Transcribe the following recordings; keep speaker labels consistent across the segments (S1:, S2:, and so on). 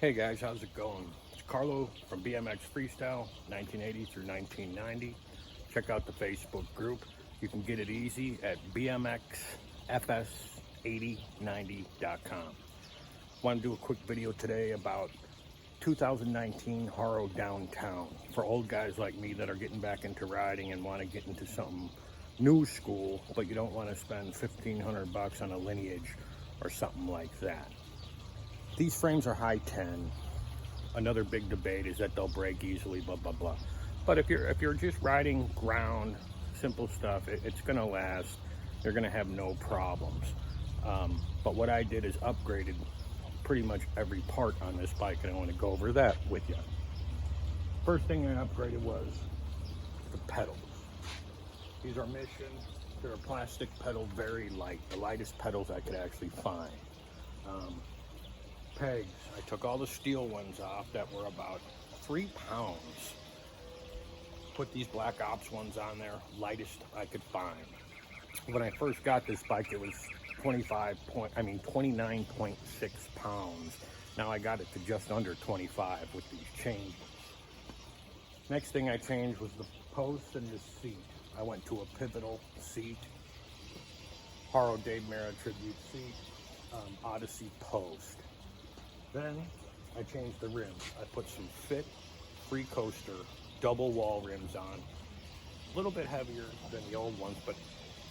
S1: Hey guys, how's it going? It's Carlo from BMX Freestyle, 1980 through 1990. Check out the Facebook group. You can get it easy at bmxfs8090.com. Want to do a quick video today about 2019 Haro Downtown for old guys like me that are getting back into riding and want to get into something new school, but you don't want to spend $1,500 on a lineage or something like that. These frames are high 10. Another big debate is that they'll break easily, blah, blah, blah. But if you're just riding ground, simple stuff, it's gonna last. You're gonna have no problems. But what I did is upgraded pretty much every part on this bike, and I want to go over that with you. First thing I upgraded was the pedals. These are Mission. They're a plastic pedal, very light, the lightest pedals I could actually find. Pegs, I took all the steel ones off that were about 3 pounds. Put these Black Ops ones on there, lightest I could find. When I first got this bike, it was 29.6 pounds. Now I got it to just under 25 with these changes. Next thing I changed was the post and the seat. I went to a pivotal seat, Haro Dave Mara tribute seat, Odyssey post. Then I changed the rims. I put some Fit Free Coaster double wall rims on. A little bit heavier than the old ones, but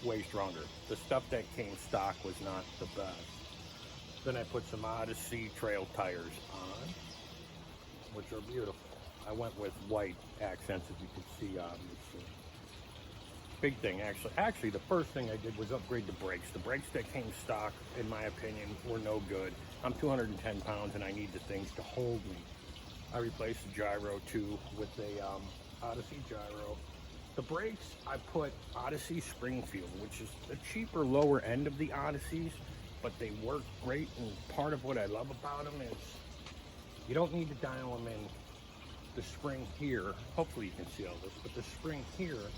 S1: way stronger. The stuff that came stock was not the best. Then I put some Odyssey trail tires on, which are beautiful. I went with white accents, as you can see, obviously. Big thing, actually the first thing I did was upgrade the brakes. The brakes that came stock, in my opinion, were no good. I'm 210 pounds and I need the things to hold me. I replaced the gyro too with a Odyssey gyro. The brakes, I put Odyssey Springfield, which is the cheaper lower end of the Odysseys, but they work great. And part of what I love about them is you don't need to dial them in. The spring here, hopefully you can see all this, but the spring here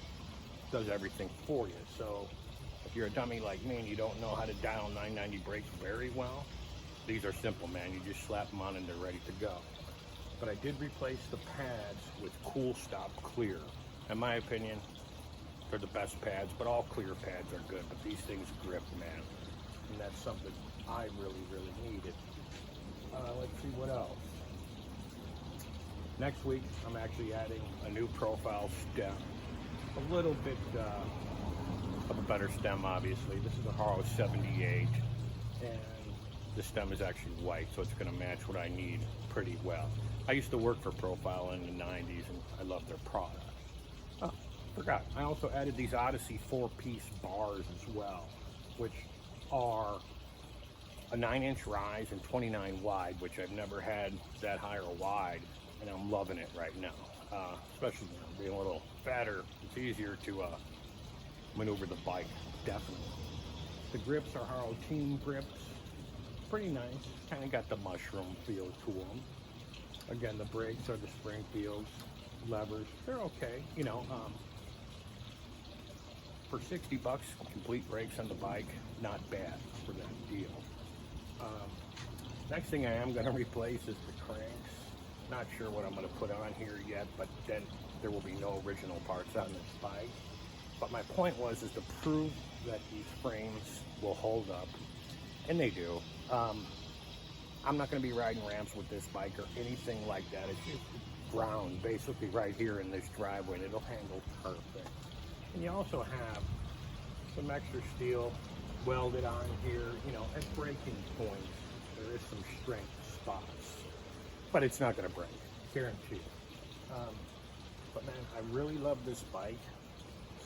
S1: does everything for you. So if you're a dummy like me and you don't know how to dial 990 brakes very well, these are simple, man. You just slap them on and they're ready to go. But I did replace the pads with Cool Stop Clear. In my opinion, they're the best pads, but all clear pads are good. But these things grip, man. And that's something I really, really needed. Let's see what else. Next week, I'm actually adding a new profile stem. A little bit of a better stem, obviously. This is a Haro 78, and the stem is actually white, so it's going to match what I need pretty well. I used to work for Profile in the 90s, and I love their product. Oh, forgot. I also added these Odyssey 4-piece bars as well, which are a 9-inch rise and 29 wide, which I've never had that high or wide, and I'm loving it right now. Especially being a little fatter, it's easier to maneuver the bike, definitely. The grips are Haro Team grips. Pretty nice, kind of got the mushroom feel to them. Again, the brakes are the Springfields, levers, they're okay. You know, for $60, complete brakes on the bike, not bad for that deal. Next thing I am going to replace is the cranks. Not sure what I'm going to put on here yet, but then there will be no original parts on this bike. But my point was to prove that these frames will hold up, and they do. I'm not going to be riding ramps with this bike or anything like that. It's just ground, basically right here in this driveway, and it'll handle perfect. And you also have some extra steel welded on here, you know, at breaking points. There is some strength spots. But it's not going to break, guaranteed. But man, I really love this bike.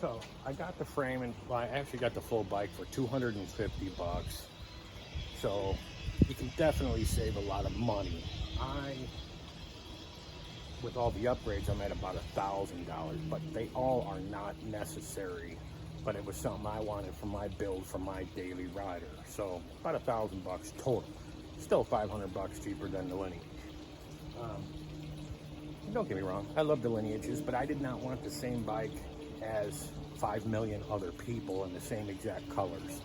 S1: So I got the frame, and well, I actually got the full bike for $250. So you can definitely save a lot of money. With all the upgrades, I'm at about $1,000, but they all are not necessary. But it was something I wanted for my build, for my daily rider. So about $1,000 total. Still $500 cheaper than the lineage. Don't get me wrong, I love the lineages, but I did not want the same bike as 5 million other people in the same exact colors.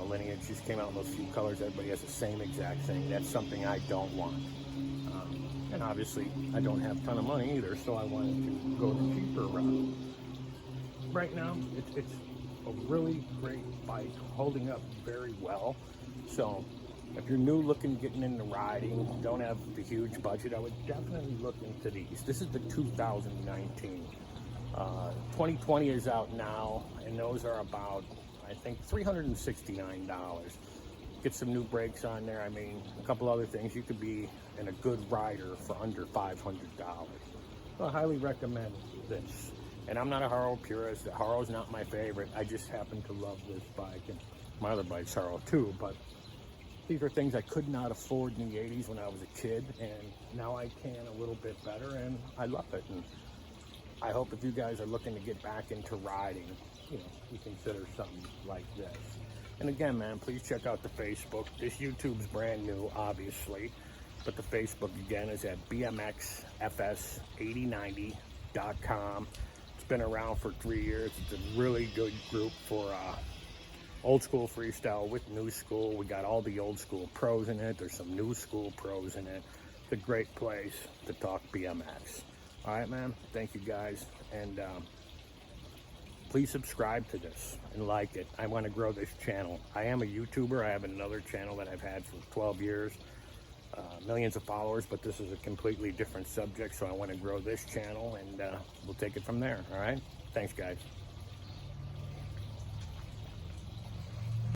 S1: Lineage just came out in those few colors. Everybody has the same exact thing. That's something I don't want. And obviously, I don't have a ton of money either, so I wanted to go the cheaper route. Right now, it's a really great bike, holding up very well. So if you're new looking, getting into riding, don't have the huge budget, I would definitely look into these. This is the 2019. 2020 is out now, and those are about, I think, $369. Get some new brakes on there. I mean, a couple other things. You could be in a good rider for under $500. So I highly recommend this. And I'm not a Haro purist. Haro's not my favorite. I just happen to love this bike, and my other bike's Haro too. But these are things I could not afford in the 80s when I was a kid, and now I can a little bit better, and I love it. And I hope if you guys are looking to get back into riding, you consider something like this. And again, man, please check out the Facebook. This YouTube's brand new, obviously, but the Facebook, again, is at bmxfs8090.com. It's been around for 3 years. It's a really good group for old school freestyle with new school. We got all the old school pros in it. There's some new school pros in it. It's a great place to talk BMX. All right, man. Thank you, guys. And please subscribe to this and like it. I want to grow this channel. I am a YouTuber. I have another channel that I've had for 12 years. Millions of followers, but this is a completely different subject, so I want to grow this channel, and we'll take it from there. All right? Thanks, guys.